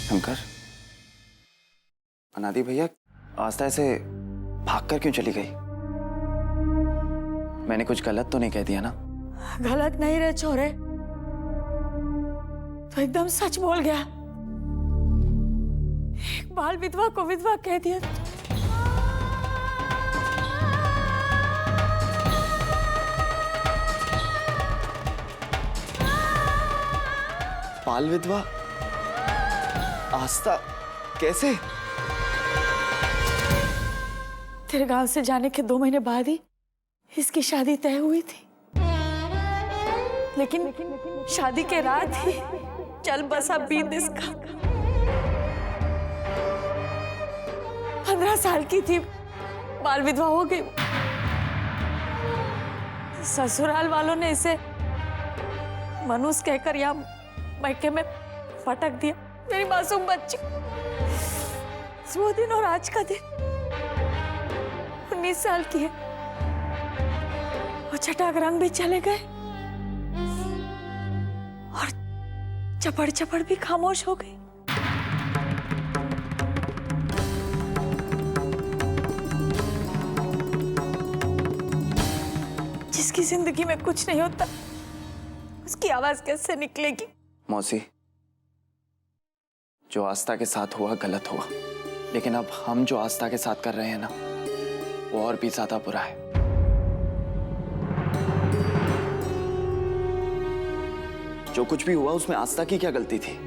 शंकर, अनादि भैया, आस्था ऐसे भागकर क्यों चली गई? मैंने कुछ गलत तो नहीं कह दिया ना? गलत नहीं रे छोरे, तो एकदम सच बोल गया। एक बाल विधवा को विधवा कह दिया। बाल विधवा? आस्था, कैसे? तेरे गांव से जाने के 2 महीने बाद ही इसकी शादी तय हुई थी, लेकिन शादी के रात ही चल बसा बीत इसका। 15 साल की थी, बाल विधवा हो गई। ससुराल वालों ने इसे मनुष्य कहकर यहाँ मैके में फटक दिया। मेरी मासूम बच्ची, वो दिन और आज का दिन, 19 साल की है। वो चटाक रंग भी चले गए और चपड़ चपड़ भी खामोश हो गई। जिसकी जिंदगी में कुछ नहीं होता, उसकी आवाज कैसे निकलेगी? मौसी, जो आस्था के साथ हुआ गलत हुआ, लेकिन अब हम जो आस्था के साथ कर रहे हैं ना, वो और भी ज्यादा बुरा है। जो कुछ भी हुआ उसमें आस्था की क्या गलती थी?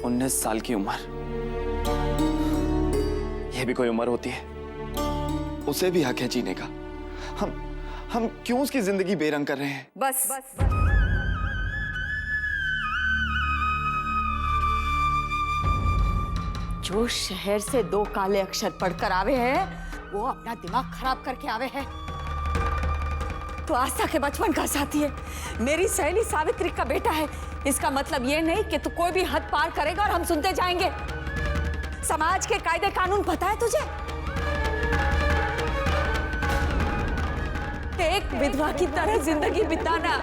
19 साल की उम्र, यह भी कोई उम्र होती है? उसे भी हक है जीने का। हम क्यों उसकी जिंदगी बेरंग कर रहे हैं? बस। जो शहर से 2 काले अक्षर पढ़कर आवे हैं, वो अपना दिमाग खराब करके आवे हैं। तो आस्था के बचपन का साथी है, मेरी सहेली सावित्री का बेटा है। इसका मतलब ये नहीं कि तू कोई भी हद पार करेगा और हम सुनते जाएंगे। समाज के कायदे कानून पता है तुझे? एक विधवा की तरह जिंदगी बिताना,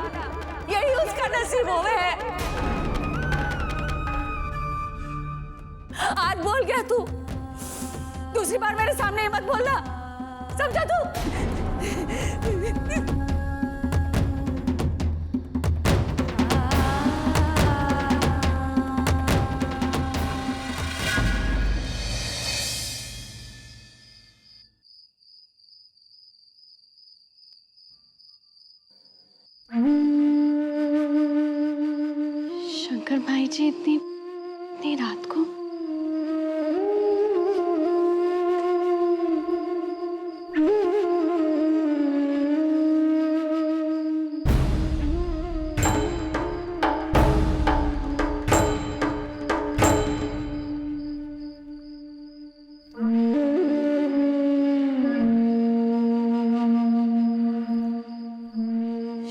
यही उसका नसीब होवे है। आज बोल गया तू, दूसरी बार मेरे सामने ही मत बोलना, समझा तू? शंकर भाई जी इतनी रात को?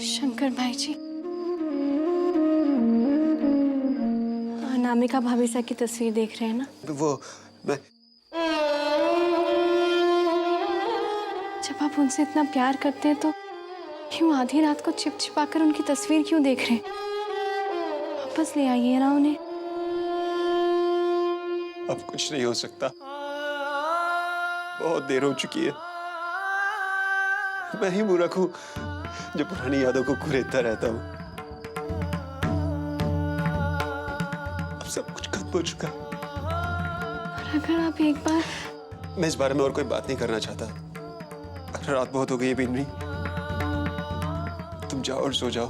शंकर भाई जी, अनामिका भाभी सा की तस्वीर देख रहे हैं ना? वो मैं जब आप उनसे इतना प्यार करते हैं तो क्यों आधी रात को छिपा कर उनकी तस्वीर क्यों देख रहे हैं? वापस ले आइए ना उन्हें। अब कुछ नहीं हो सकता, बहुत देर हो चुकी है। मैं ही मूर्ख हूँ जो पुरानी यादों को कुरेदता रहता हूँ। अब सब कुछ खत्म हो चुका। और अगर आप एक बार... मैं इस बारे में और कोई बात नहीं करना चाहता। रात बहुत हो गई है बिन्नी, तुम जाओ और सो जाओ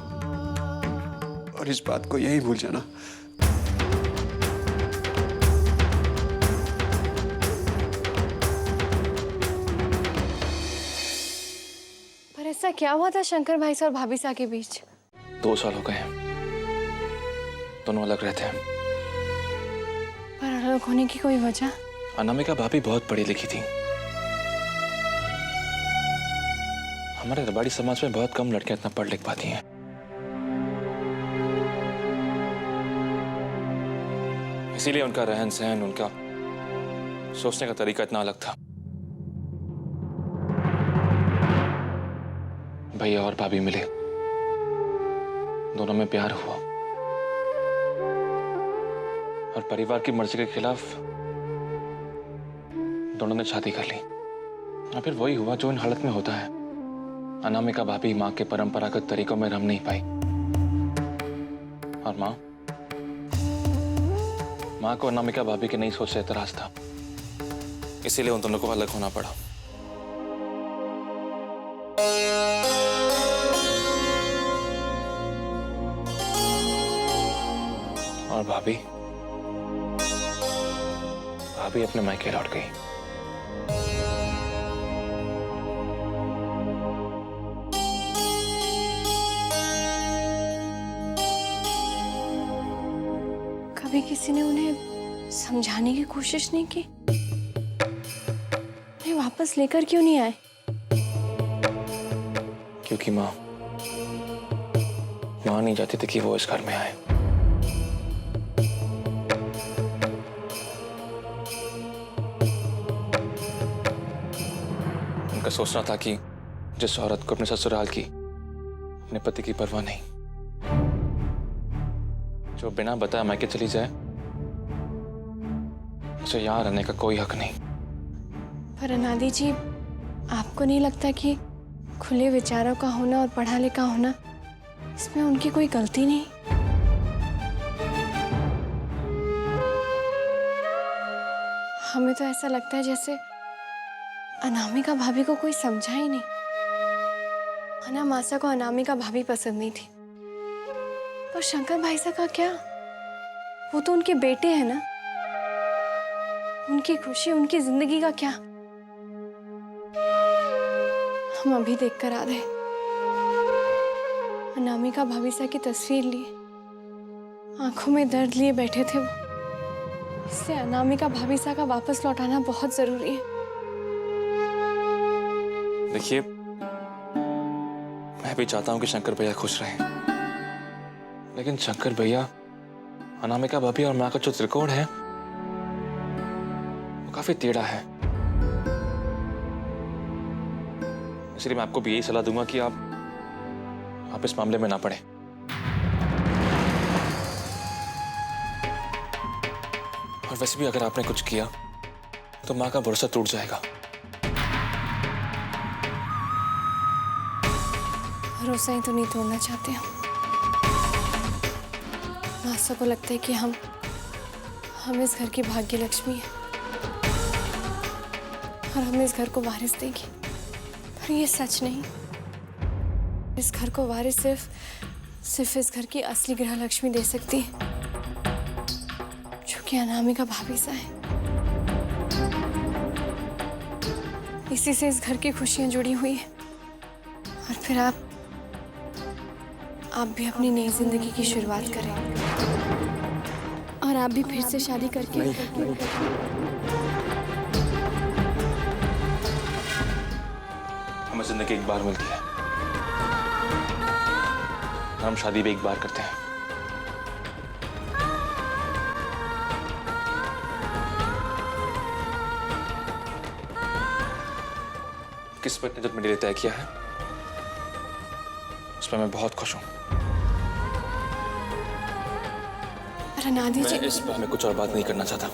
और इस बात को यही भूल जाना। पर ऐसा क्या हुआ था शंकर भाई सा और भाभी सा के बीच? 2 साल हो गए हैं, दोनों अलग रहते हैं। पर अलग होने की कोई वजह? अनामिका भाभी बहुत पढ़ी लिखी थी। हमारे रबाड़ी समाज में बहुत कम लड़कियां इतना पढ़ लिख पाती हैं। इसीलिए उनका रहन सहन, उनका सोचने का तरीका इतना अलग था। भैया और भाभी मिले, दोनों में प्यार हुआ। और परिवार की मर्जी के खिलाफ दोनों ने शादी कर ली। और फिर वही हुआ जो इन हालत में होता है। अनामिका भाभी माँ के परंपरागत तरीकों में रम नहीं पाई और माँ को अनामिका भाभी की नई सोच से एतराज था, इसीलिए उन दोनों को अलग होना पड़ा। और भाभी अपने मायके लौट गई। कभी किसी ने उन्हें समझाने की कोशिश नहीं की? उन्हें वापस लेकर क्यों नहीं आए? क्योंकि माँ नहीं चाहती थी कि वो इस घर में आए। उनका सोचना था कि जिस औरत को अपने ससुराल की, अपने पति की परवाह नहीं, जो बिना बताए मायके चली जाए, उसे यहाँ रहने का कोई हक नहीं। पर अनादि जी, आपको नहीं लगता कि खुले विचारों का होना और पढ़ा लिखा होना, इसमें उनकी कोई गलती नहीं? हमें तो ऐसा लगता है जैसे अनामिका भाभी को कोई समझा ही नहीं। अनामासा को अनामिका भाभी पसंद नहीं थी, पर शंकर भाई साहब का क्या? वो तो उनके बेटे हैं ना। उनकी खुशी, उनकी जिंदगी का क्या? हम अभी देख कर आ रहे। अनामिका भाभी साहब की तस्वीर लिए, आंखों में दर्द लिए बैठे थे वो। इससे अनामिका भाभी साहब का वापस लौटाना बहुत जरूरी है। देखिए, मैं भी चाहता हूं कि शंकर भैया खुश रहें, लेकिन शंकर भैया, अनामिका भाभी और माँ का जो त्रिकोण है वो काफी टेढ़ा है। इसलिए मैं आपको भी यही सलाह दूंगा कि आप इस मामले में ना पड़े। और वैसे भी अगर आपने कुछ किया तो माँ का भरोसा टूट जाएगा। भरोसा ही तो नहीं तोड़ना चाहते हम। मासा को लगता है कि हम इस घर की भाग्य लक्ष्मी है और हम इस घर को वारिस देंगे, पर ये सच नहीं। इस घर को वारिस सिर्फ इस घर की असली गृह लक्ष्मी दे सकती है, जो कि अनामिका भाभी सा है। इसी से इस घर की खुशियां जुड़ी हुई है। और फिर आप भी अपनी नई जिंदगी की शुरुआत करें, और आप भी फिर से शादी करके हमें जिंदगी एक बार मिलती है, हम शादी भी एक बार करते हैं। किस्मत ने जो मेरे लिए तय किया है उसमें मैं बहुत खुश हूं। पर अनादि जी, मैं इस बारे में कुछ और बात नहीं करना चाहता।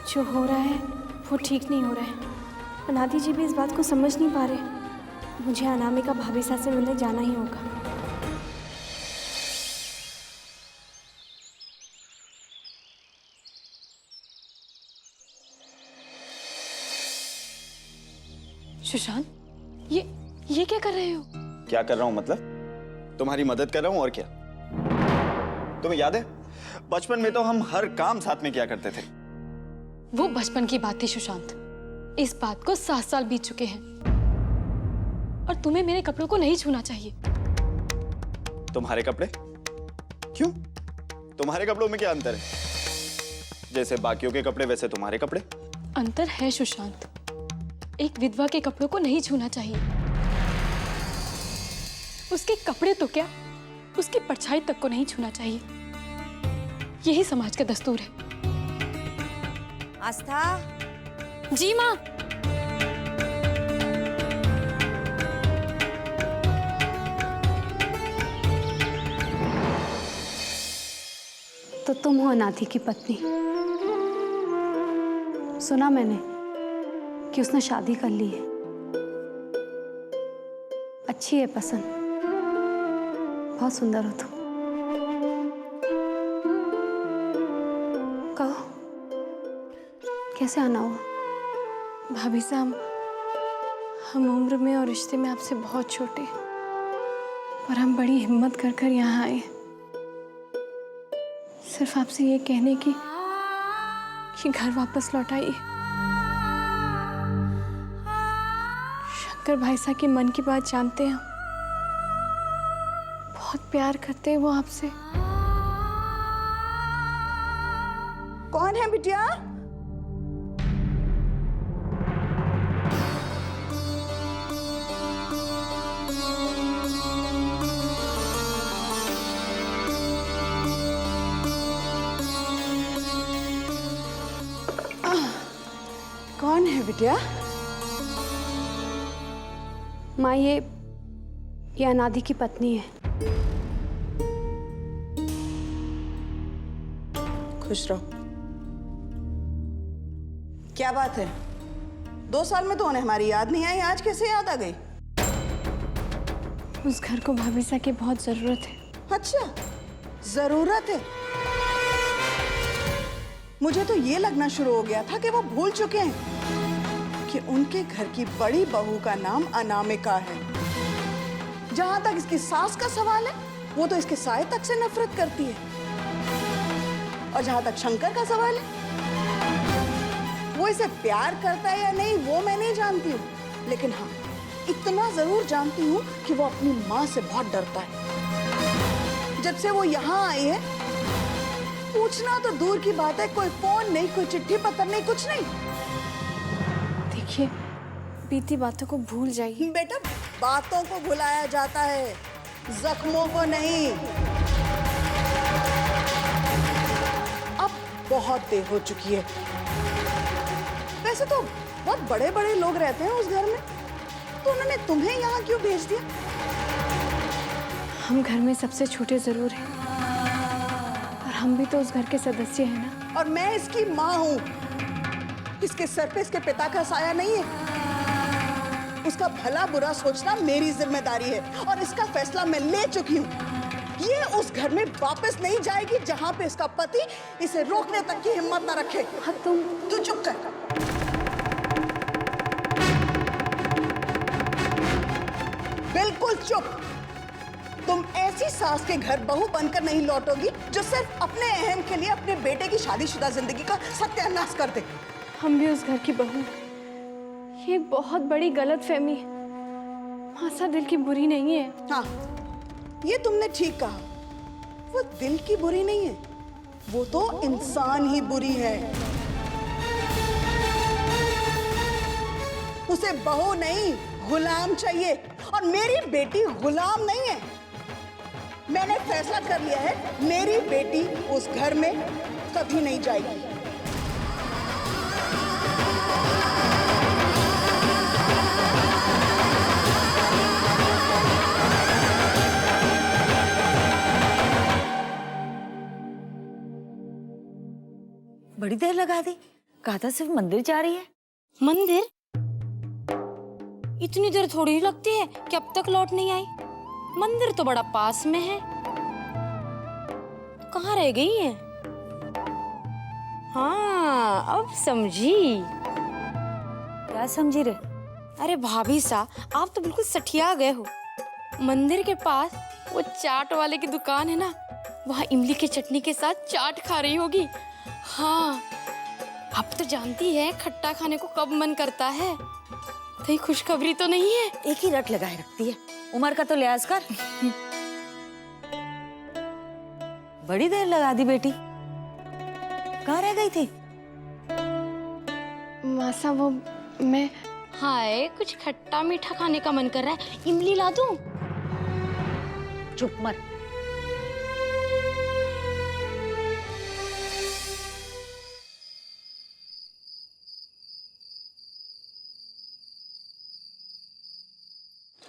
जो हो रहा है वो ठीक नहीं हो रहा है। अनादि जी भी इस बात को समझ नहीं पा रहे। मुझे अनामिका भाभी साहब से मिलने जाना ही होगा। सुशांत, ये क्या कर रहे हो? क्या कर रहा हूं मतलब? तुम्हारी मदद कर रहा हूं और क्या। तुम्हें याद है बचपन में तो हम हर काम साथ में किया करते थे। वो बचपन की बात थी सुशांत, इस बात को 7 साल बीत चुके हैं और तुम्हें मेरे कपड़ों को नहीं छूना चाहिए। तुम्हारे कपड़े? क्यों? तुम्हारे कपड़ों में क्या अंतर है? जैसे बाकियों के कपड़े वैसे तुम्हारे कपड़े। अंतर है सुशांत, एक विधवा के कपड़ों को नहीं छूना चाहिए। उसके कपड़े तो क्या, उसकी परछाई तक को नहीं छूना चाहिए। यही समाज का दस्तूर है। आस्था, जी माँ। तो तुम हो अनाथी की पत्नी। सुना मैंने कि उसने शादी कर ली है। अच्छी है पसंद, बहुत सुंदर हो तुम। कहो कैसे आना हुआ? भाभी साहब, हम उम्र में और रिश्ते में आपसे बहुत छोटे, पर हम बड़ी हिम्मत कर कर यहाँ आए, सिर्फ आपसे ये कहने की कि घर वापस लौट आइए। शंकर भाई साहब के मन की बात जानते हैं हम, बहुत प्यार करते हैं वो आपसे। कौन है बिटिया? कौन है बिटिया? माँ, ये अनादि की पत्नी है। खुश रहो। क्या बात है? 2 साल में तो उन्हें हमारी याद नहीं आई, आज कैसे याद आ गई? उस घर को भाभी साहब की बहुत जरूरत है। अच्छा, जरूरत है। मुझे तो ये लगना शुरू हो गया था कि वो भूल चुके हैं कि उनके घर की बड़ी बहू का नाम अनामिका है। जहां तक इसकी सास का सवाल है, वो तो इसके साये तक से नफरत करती है। और जहां तक शंकर का सवाल है, वो इसे प्यार करता है या नहीं वो मैं नहीं जानती हूँ, लेकिन हाँ इतना जरूर जानती हूँ कि वो अपनी माँ से बहुत डरता है। जब से वो यहाँ आई है, पूछना तो दूर की बात है, कोई फोन नहीं, कोई चिट्ठी पत्र नहीं, कुछ नहीं। देखिए, बीती बातों को भूल जाइए। बेटा, बातों को भुलाया जाता है, जख्मों को नहीं। अब बहुत देर हो चुकी है। वैसे तो बहुत बड़े बड़े लोग रहते हैं उस घर में, तो उन्होंने तुम्हें यहाँ क्यों भेज दिया? हम घर में सबसे छोटे जरूर हैं, और हम भी तो उस घर के सदस्य हैं ना। और मैं इसकी माँ हूँ। इसके सर पे इसके पिता का साया नहीं है। उसका भला बुरा सोचना मेरी जिम्मेदारी है, और इसका फैसला मैं ले चुकी हूँ। ये उस घर में वापस नहीं जाएगी जहाँ पे इसका पति इसे रोकने तक की हिम्मत न रखे। हाँ, तू चुप कर। बिल्कुल चुप। तुम ऐसी सास के घर बहू बनकर नहीं लौटोगी जो सिर्फ अपने अहम के लिए अपने बेटे की शादीशुदा जिंदगी का सत्यानाश कर दे। हम भी उस घर की बहू। ये बहुत बड़ी गलतफहमी है। मासा दिल की बुरी नहीं है। हाँ, ये तुमने ठीक कहा। वो दिल की बुरी नहीं है, वो तो इंसान ही बुरी है। उसे बहू नहीं, गुलाम चाहिए, और मेरी बेटी गुलाम नहीं है। मैंने फैसला कर लिया है, मेरी बेटी उस घर में कभी नहीं जाएगी। बड़ी देर लगा दी। कहा था सिर्फ मंदिर जा रही है। मंदिर? इतनी देर थोड़ी ही लगती है कि अब तक लौट नहीं आई। मंदिर तो बड़ा पास में है। कहाँ रह गई है? हाँ, अब समझी। क्या समझी रे? अरे भाभी सा, आप तो बिल्कुल सठिया गए हो। मंदिर के पास वो चाट वाले की दुकान है ना, वहाँ इमली की चटनी के साथ चाट खा रही होगी। हाँ, अब तो जानती है खट्टा खाने को कब मन करता है। कहीं खुशखबरी तो नहीं है? एक ही रट लगाए रखती है। उम्र का तो लिहाज कर। बड़ी देर लगा दी बेटी। कहाँ रह गई थी? मासा, वो मैं। हाय, कुछ खट्टा मीठा खाने का मन कर रहा है। इमली ला दूं? चुप मर।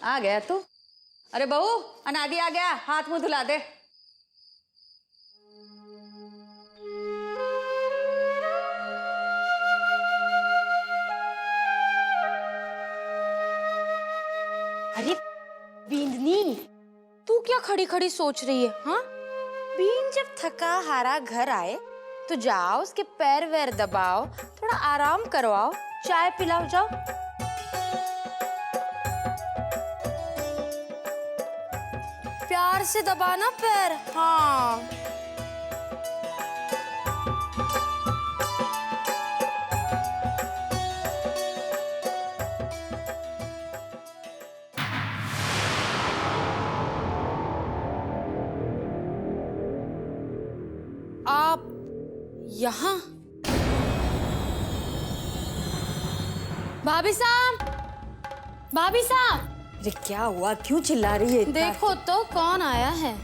आ गया तू? अरे बहू, अनादि आ गया, हाथ मुंह धुला दे। अरे बिंदनी, तू क्या खड़ी खड़ी सोच रही है? हाँ, बीन जब थका हारा घर आए तो जाओ, उसके पैर वैर दबाओ, थोड़ा आराम करवाओ, चाय पिलाओ, जाओ। प्यार से दबाना पैर। हाँ, आप यहाँ? भाभी साहब, भाभी साहब, अरे क्या हुआ, क्यों चिल्ला रही है इतना? देखो तो कौन आया है।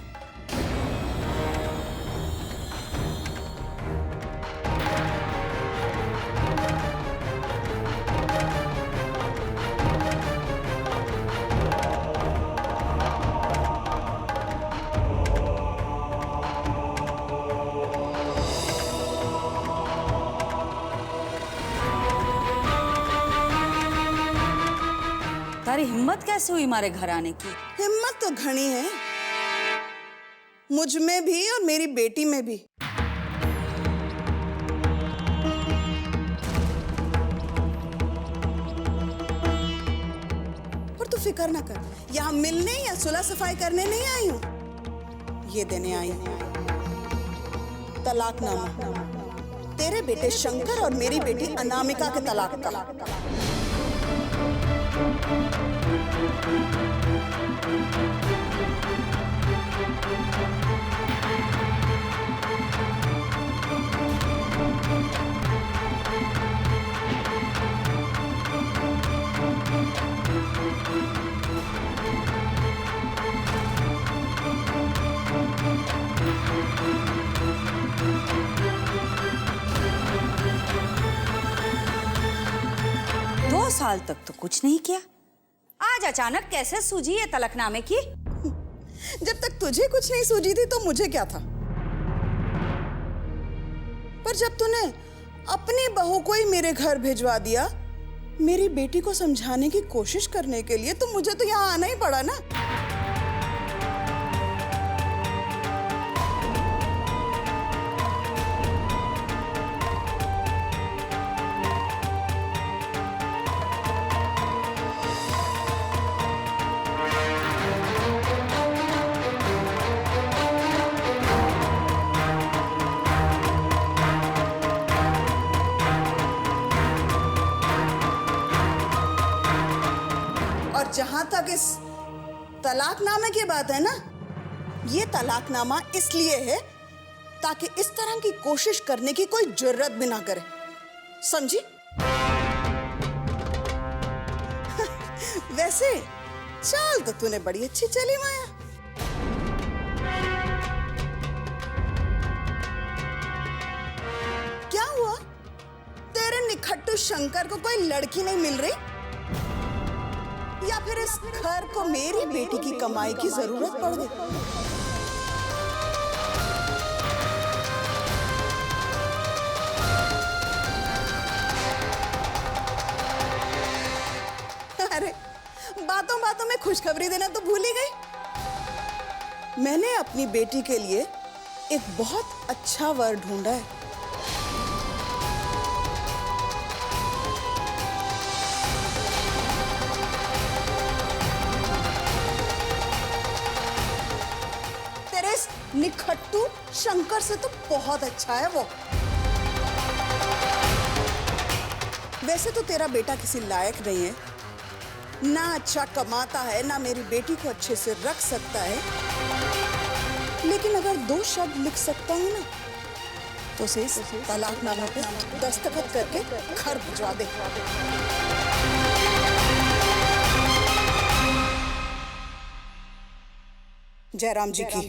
तारी हिम्मत कैसे हुई हमारे घर आने की? हिम्मत तो घनी है, मुझ में भी और मेरी बेटी में भी। पर तू फिक्र ना कर, यहाँ मिलने या सुलह सफाई करने नहीं आई हूँ, ये देने आई हूँ तलाकनामा, तेरे बेटे शंकर और मेरी बेटी अनामिका के तलाक का। दो साल तक तो कुछ नहीं किया, आज अचानक कैसे सूझी ये तलाकनामे की? जब तक तुझे कुछ नहीं सूझी थी तो मुझे क्या था, पर जब तूने अपनी बहू को ही मेरे घर भिजवा दिया मेरी बेटी को समझाने की कोशिश करने के लिए, तो मुझे तो यहाँ आना ही पड़ा ना। और जहां तक इस तलाकनामे की बात है ना, ये तलाकनामा इसलिए है ताकि इस तरह की कोशिश करने की कोई जुर्रत भी ना करे, समझी? वैसे चाल तो तूने बड़ी अच्छी चली माया। क्या हुआ, तेरे निखट्टू शंकर को कोई लड़की नहीं मिल रही, या फिर इस घर को मेरी बेटी की कमाई की जरूरत पड़ गई? अरे बातों बातों में खुशखबरी देना तो भूल ही गई। मैंने अपनी बेटी के लिए एक बहुत अच्छा वर ढूंढा है। निखट्टू शंकर से तो बहुत अच्छा है वो। वैसे तो तेरा बेटा किसी लायक नहीं है, ना अच्छा कमाता है, ना मेरी बेटी को अच्छे से रख सकता है, लेकिन अगर दो शब्द लिख सकता हूँ ना, तो उसे इस तलाकनामा पे दस्तखत करके घर भिजवा दे। जयराम जी की